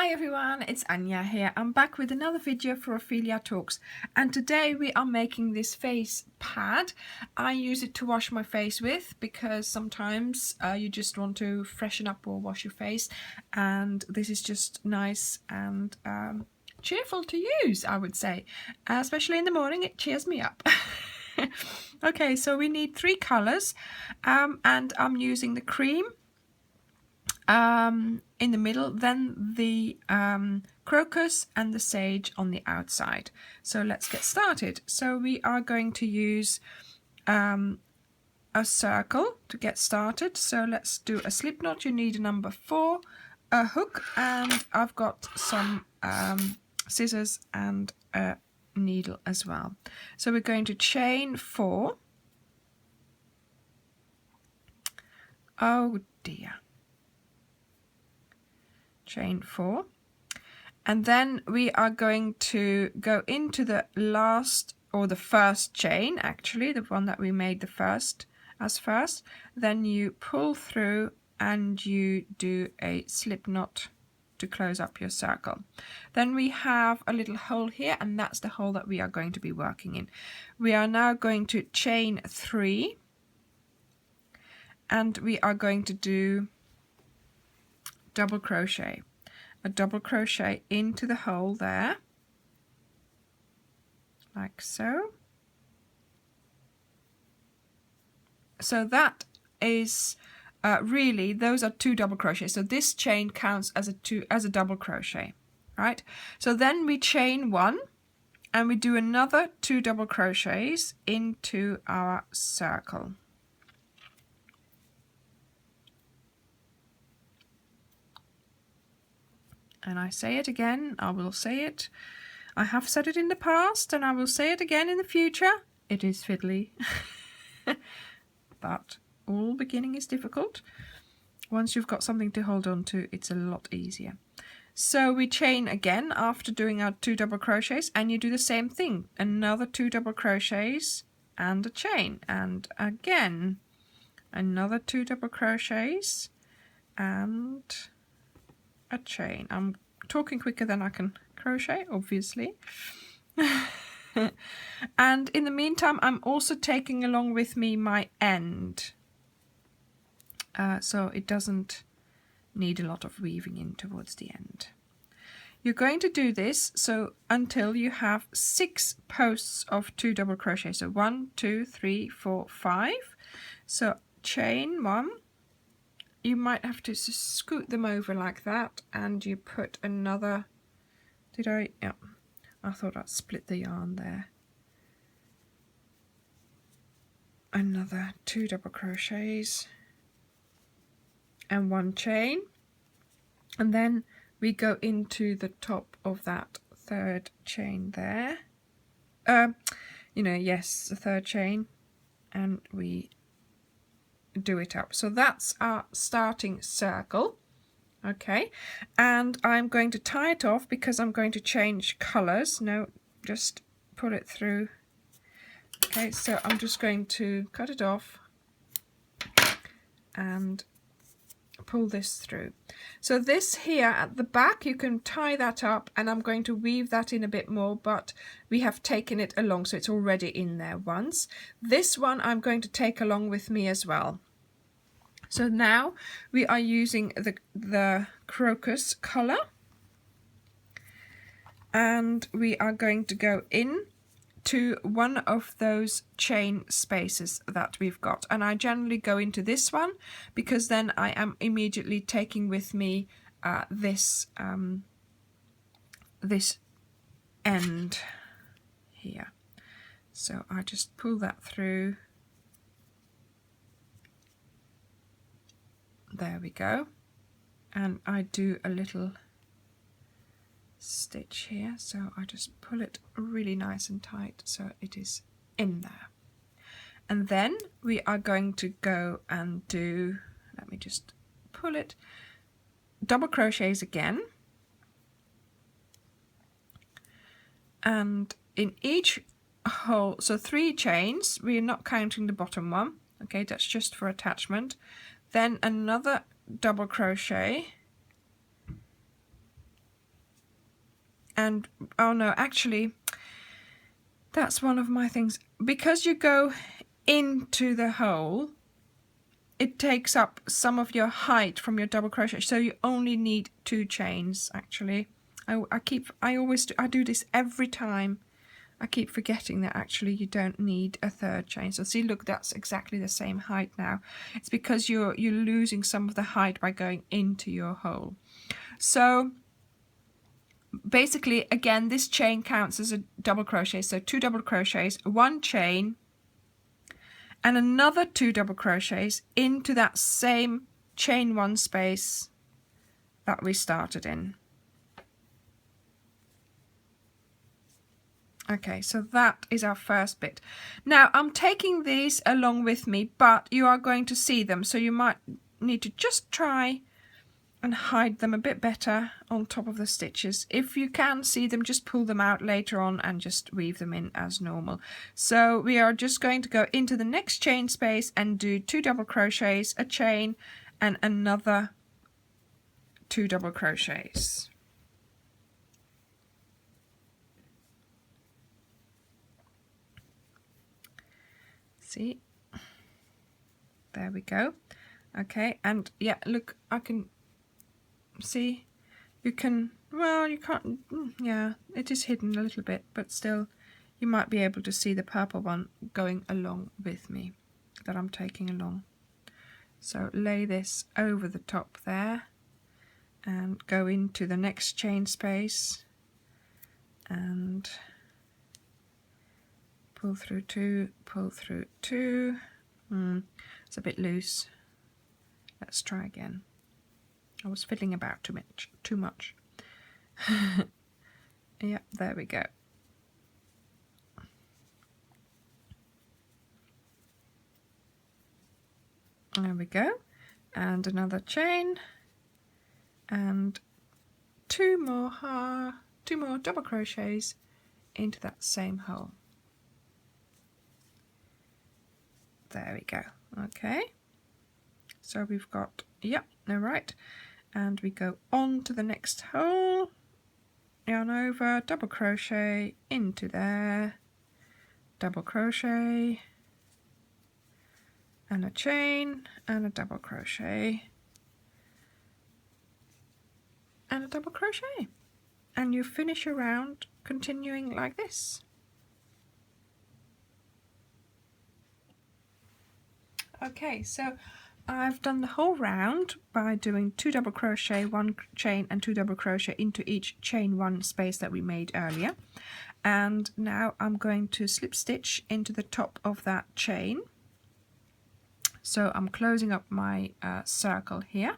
Hi everyone, it's Anya here. I'm back with another video for Ophelia Talks, and today we are making this face pad. I use it to wash my face with because sometimes you just want to freshen up or wash your face, and this is just nice and cheerful to use, I would say. Especially in the morning, it cheers me up. Okay, so we need 3 colours, and I'm using the cream in the middle, then the crocus and the sage on the outside. So let's get started. So we are going to use a circle to get started. So let's do a slip knot. You need a number 4, a hook, and I've got some scissors and a needle as well. So we're going to chain 4. Oh dear. Chain 4, and then we are going to go into the last, or the first chain, actually the one that we made the first, then you pull through and you do a slip knot to close up your circle. Then we have a little hole here, and that's the hole that we are going to be working in. We are now going to chain 3, and we are going to do double crochet, a double crochet into the hole there, like so. So that is really, those are 2 double crochets. So this chain counts as a double crochet, right? So then we chain 1, and we do another 2 double crochets into our circle. And I say it again, I will say it. I have said it in the past, and I will say it again in the future. It is fiddly. But all beginning is difficult. Once you've got something to hold on to, it's a lot easier. So we chain again after doing our 2 double crochets, and you do the same thing. Another 2 double crochets and a chain. And again, another 2 double crochets and a chain. I'm talking quicker than I can crochet, obviously. And in the meantime, I'm also taking along with me my end, so it doesn't need a lot of weaving in towards the end. You're going to do this so until you have 6 posts of 2 double crochet. So 1, 2, 3, 4, 5. So chain 1. You might have to scoot them over like that, and you put another, yeah, I thought I'd split the yarn there. Another 2 double crochets and 1 chain, and then we go into the top of that 3rd chain there. Yes, the 3rd chain, and we do it up. So that's our starting circle. Okay, and I'm going to tie it off because I'm going to change colors. No, just pull it through. Okay, so I'm just going to cut it off and pull this through. So this here at the back, you can tie that up, and I'm going to weave that in a bit more, but we have taken it along, so it's already in there once. This one I'm going to take along with me as well. So now we are using the crocus color, and we are going to go in to one of those chain spaces that we've got, and I generally go into this one because then I am immediately taking with me this end here. So I just pull that through. There we go, and I do a little stitch here, so I just pull it really nice and tight so it is in there. And then we are going to go and do, let me just pull it, double crochets again, and in each hole, so 3 chains, we are not counting the bottom one, okay, that's just for attachment. Then another double crochet And oh no, actually that's one of my things, because you go into the hole, it takes up some of your height from your double crochet, so you only need 2 chains actually. I do this every time. I keep forgetting that actually you don't need a 3rd chain. So see, look, that's exactly the same height now. It's because you're losing some of the height by going into your hole. So basically, again, this chain counts as a double crochet. So 2 double crochets, 1 chain, and another 2 double crochets into that same chain 1 space that we started in. Okay, so that is our first bit. Now I'm taking these along with me, but you are going to see them, so you might need to just try and hide them a bit better on top of the stitches. If you can see them, just pull them out later on and just weave them in as normal. So we are just going to go into the next chain space and do 2 double crochets, a chain, and another 2 double crochets. See, there we go. Okay, and yeah, look, I can see, you can, well, you can't, yeah, it is hidden a little bit, but still you might be able to see the purple one going along with me, that I'm taking along. So lay this over the top there and go into the next chain space and pull through 2, pull through 2. It's a bit loose. Let's try again. I was fiddling about too much. Yeah, there we go. There we go. And another chain and 2 more double crochets into that same hole. There we go. Okay, so we've got, yep, no, right, and we go on to the next hole, yarn over, double crochet into there, double crochet and a chain and a double crochet and a double crochet, and you finish your round continuing like this. Okay, so I've done the whole round by doing 2 double crochet, 1 chain and 2 double crochet into each chain 1 space that we made earlier, and now I'm going to slip stitch into the top of that chain. So I'm closing up my circle here.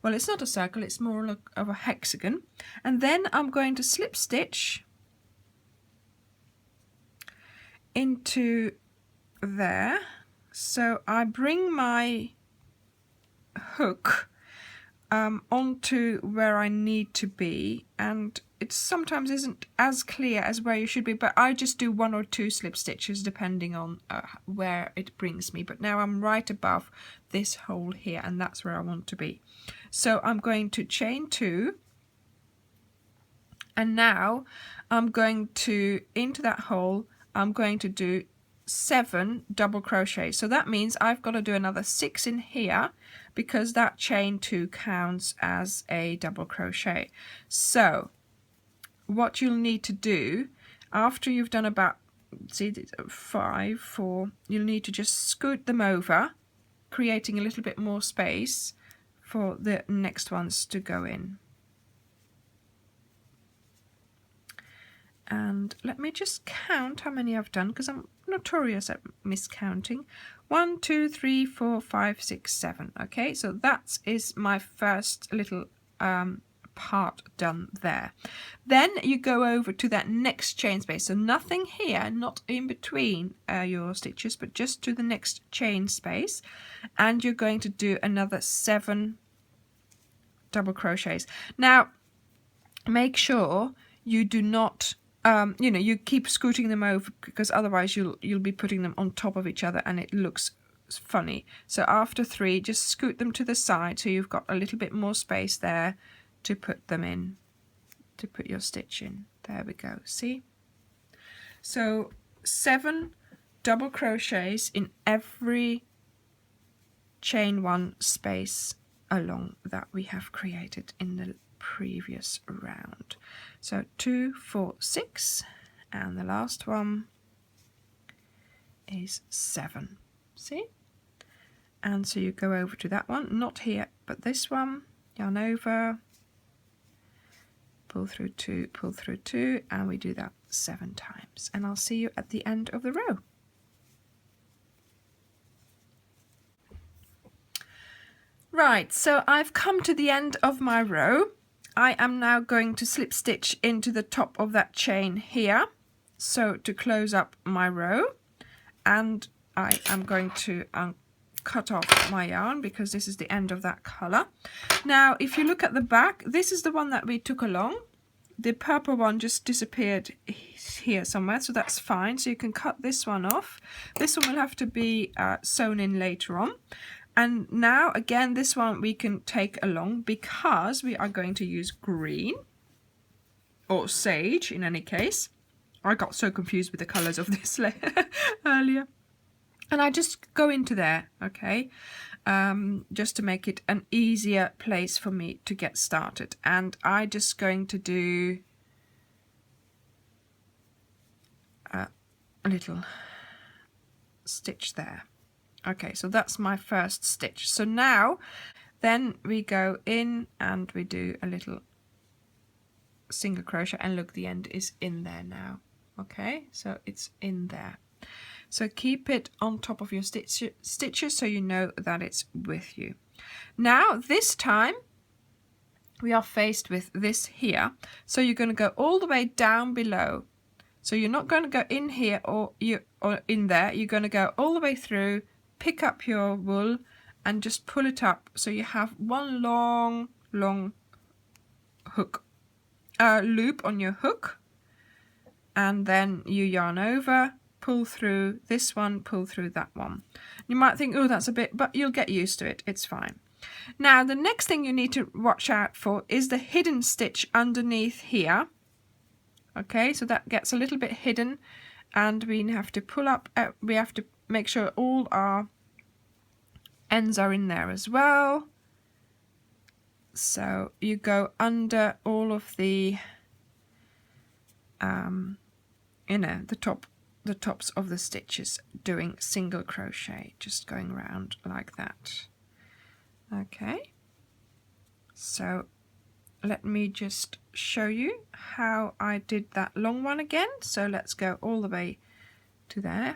Well, it's not a circle, it's more of a hexagon, and then I'm going to slip stitch into there. So I bring my hook onto where I need to be, and it sometimes isn't as clear as where you should be, but I just do 1 or 2 slip stitches depending on where it brings me. But now I'm right above this hole here, and that's where I want to be. So I'm going to chain 2, and now I'm going to, into that hole, I'm going to do 7 double crochets. So that means I've got to do another 6 in here, because that chain 2 counts as a double crochet. So what you'll need to do after you've done about, see, 5, 4, you'll need to just scoot them over, creating a little bit more space for the next ones to go in. And let me just count how many I've done, because I'm notorious at miscounting. 1, 2, 3, 4, 5, 6, 7. Okay, so that is my first little part done there. Then you go over to that next chain space. So nothing here, not in between your stitches, but just to the next chain space. And you're going to do another 7 double crochets. Now, make sure you do not you keep scooting them over, because otherwise you'll be putting them on top of each other and it looks funny. So after 3, just scoot them to the side so you've got a little bit more space there to put them in. to put your stitch in. There we go, see? So 7 double crochets in every chain 1 space along that we have created in the previous round. So 2, 4, 6, and the last one is 7. See? And so you go over to that one, not here, but this one, yarn over, pull through 2, pull through 2, and we do that 7 times. And I'll see you at the end of the row. Right, so I've come to the end of my row. I am now going to slip stitch into the top of that chain here, so to close up my row, and I am going to cut off my yarn because this is the end of that color. Now if you look at the back, this is the one that we took along. The purple one just disappeared here somewhere, so that's fine. So you can cut this one off. This one will have to be sewn in later on. And now again, this one we can take along because we are going to use green or sage in any case. I got so confused with the colors of this earlier. And I just go into there, okay, just to make it an easier place for me to get started. And I just going to do a little stitch there. Okay, so that's my first stitch. So now then we go in and we do a little single crochet, and look, the end is in there now. Okay, so it's in there. So keep it on top of your stitches so you know that it's with you. Now this time we are faced with this here. So you're going to go all the way down below. So you're not going to go in here or in there. You're going to go all the way through, pick up your wool and just pull it up. So you have one long hook, loop on your hook, and then you yarn over, pull through this one, pull through that one. You might think, oh, that's a bit, but you'll get used to it. It's fine. Now, the next thing you need to watch out for is the hidden stitch underneath here. Okay, so that gets a little bit hidden, and we have to pull up, we have to make sure all our ends are in there as well. So you go under all of the, you know, the tops of the stitches, doing single crochet, just going around like that. Okay, so let me just show you how I did that long one again. So let's go all the way to there,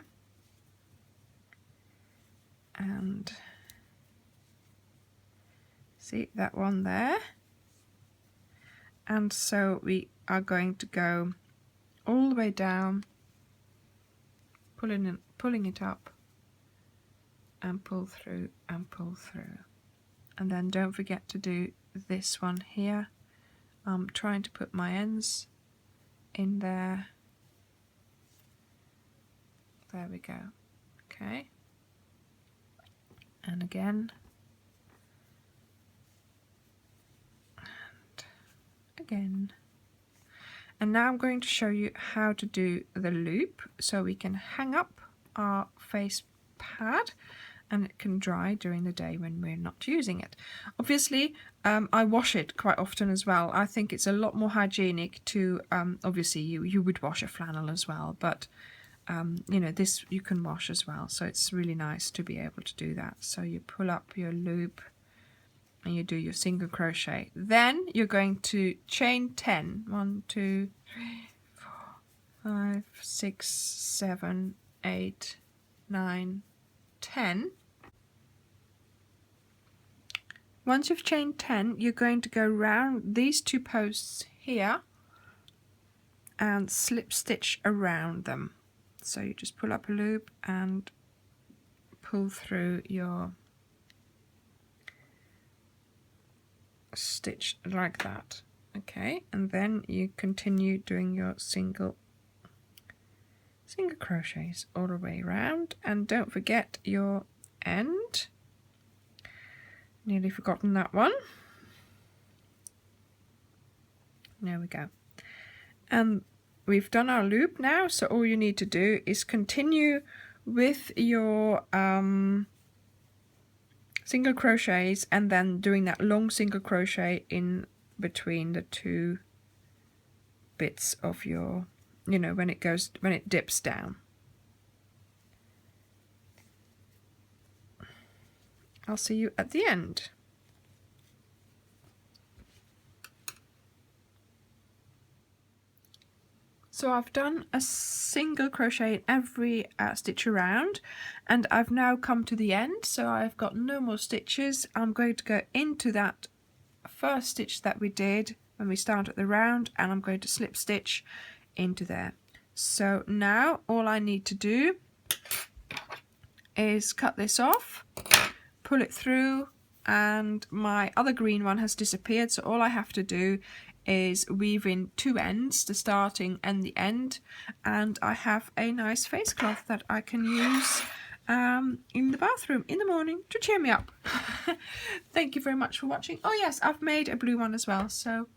and see that one there. And so we are going to go all the way down, pulling it up, and pull through and pull through. And then don't forget to do this one here. I'm trying to put my ends in there. There we go. Okay. And again. And again. And now I'm going to show you how to do the loop so we can hang up our face pad and it can dry during the day when we're not using it. Obviously, I wash it quite often as well. I think it's a lot more hygienic to, obviously you would wash a flannel as well, but you know, this you can wash as well. So it's really nice to be able to do that. So you pull up your loop and you do your single crochet. Then you're going to chain 10. 1, 2, 3, 4, 5, 6, 7, 8, 9, 10. Once you've chained 10, you're going to go round these 2 posts here and slip stitch around them. So you just pull up a loop and pull through your stitch like that. Okay, and then you continue doing your single crochets all the way around, and don't forget your end. Nearly forgotten that one. There we go. And we've done our loop now, so all you need to do is continue with your single crochets and then doing that long single crochet in between the two bits of your, you know, when it dips down. I'll see you at the end. So I've done a single crochet in every stitch around, and I've now come to the end, so I've got no more stitches. I'm going to go into that first stitch that we did when we started the round, and I'm going to slip stitch into there. So now all I need to do is cut this off, pull it through, and my other green one has disappeared, so all I have to do is weave in two ends, the starting and the end, and I have a nice face cloth that I can use in the bathroom in the morning to cheer me up. Thank you very much for watching. Oh yes, I've made a blue one as well, so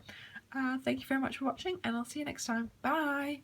thank you very much for watching, and I'll see you next time. Bye.